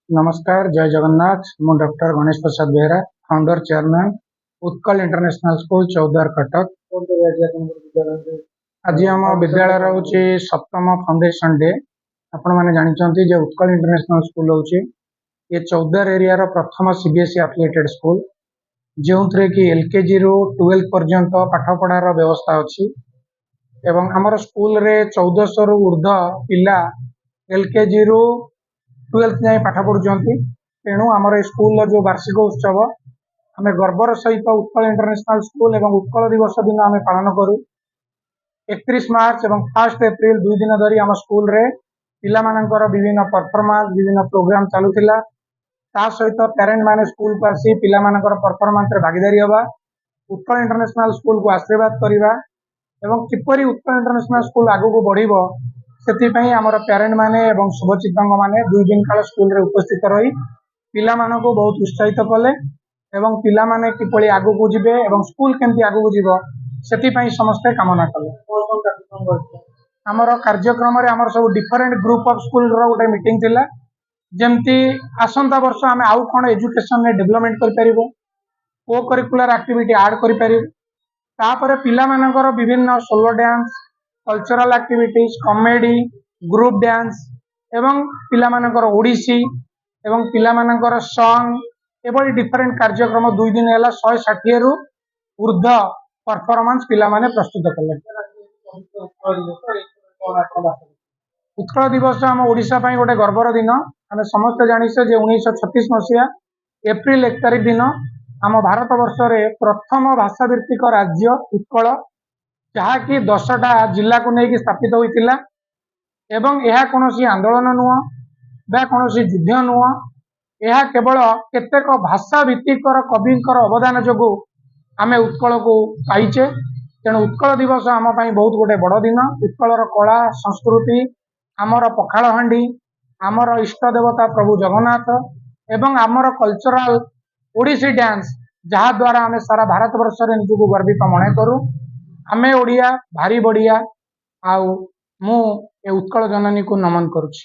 नमस्कार, जय जगन्नाथ। मु doctor Ganesh Prasad Behera, founder chairman Utkal international school Choudwar Cuttack. आज आम विद्यालय हूँ सप्तम फाउंडेशन डे। आपण मैंने जानते जे उत्कल इंटरनेशनल स्कूल हूँ ये चौदार एरिया प्रथम सीबीएसई एफिलिएटेड स्कूल जो थे कि एलकेजी रु 12th पर्यंत पाठपढ़ार व्यवस्था अच्छी एवं आमर स्कूल रे 1400 रु ऊर्ध पिला एलकेजी रु 12th जाए पाठ पढ़ुंट। तेणु आमर स्कूल जो वार्षिक उत्सव आम गर्वर सहित उत्कल इंटरनेशनल स्कूल और उत्कल दिवस दिन आम पालन करूँ। 31 मार्च और 1 एप्रिल 2 दिन धरी आम स्कूल रे पिला मानकर विभिन्न परफॉर्मेंस विभिन्न प्रोग्राम चलूला। ता सहित पेरेंट माने स्कूल को आसी पिला मानकर परफॉर्मेंस रे भागीदारी हवा, उत्कल इंटरनेशनल स्कूल को आशीर्वाद करवा एवं किपरि उत्कल इंटरनेशनल स्कूल आगू बढ़िबो से आमर पेरेंट माने एवं शुभचिंतक माने 2 दिन काल स्कूल रे उपस्थित रही पिला मानको बहुत उत्साहित कले एवं पिला माने किपरि आगू को जिबे एवं स्कूल केमती आगू को जिवो सेति पई समस्त कामना कले। आमर कार्यक्रम रे आमर सब डिफरेंट ग्रुप ऑफ स्कूल रो गोटे मीटिंग थिला जेमती आसंता वर्ष आम आउ कोन एजुकेशन ने डेवलपमेंट कर परिबो, को करिकुलर एक्टिविटी ऐड कर परिबो। तापर पिला मानकर विभिन्न solo dance, cultural activities, comedy, group dance एवं पिला मानकर ओडिसी एवं पिला मानकर सॉन्ग एवं डिफरेंट कार्यक्रम 2 दिन है 160 रु ऊर्ध परफॉर्मेंस पिला माने प्रस्तुत कले। उत्कल दिवस आम ओडिशा पई गोटे गर्वर दिन। आम समस्त जानिछे जे 1936 मसीहा एप्रिल 1 तारिख दिन आम भारत वर्ष रे प्रथम भाषाभित्तिक राज्य उत्कल जहाँकि 10टा जिला को लेकिन स्थापित होता एवं यह कौन आंदोलन नुह बा कौन युद्ध नुह, यह केवल केतेक भाषा भित्तिक कविंकर अवदान जो आम उत्कल को पाइचे। तेणु उत्कल दिवस आम बहुत गोटे बड़ दिन। उत्कलर कला संस्कृति आमर पखाल हांडी आमर इष्ट देवता प्रभु जगन्नाथ एवं आमर कल्चरल ओडिसी डांस जहाँ द्वारा आम सारा भारत वर्ष रे निजको गर्वित मने करूँ। आमे ओडिया भारी बढ़िया आउ मु ए उत्कल जननी को नमन करुछि।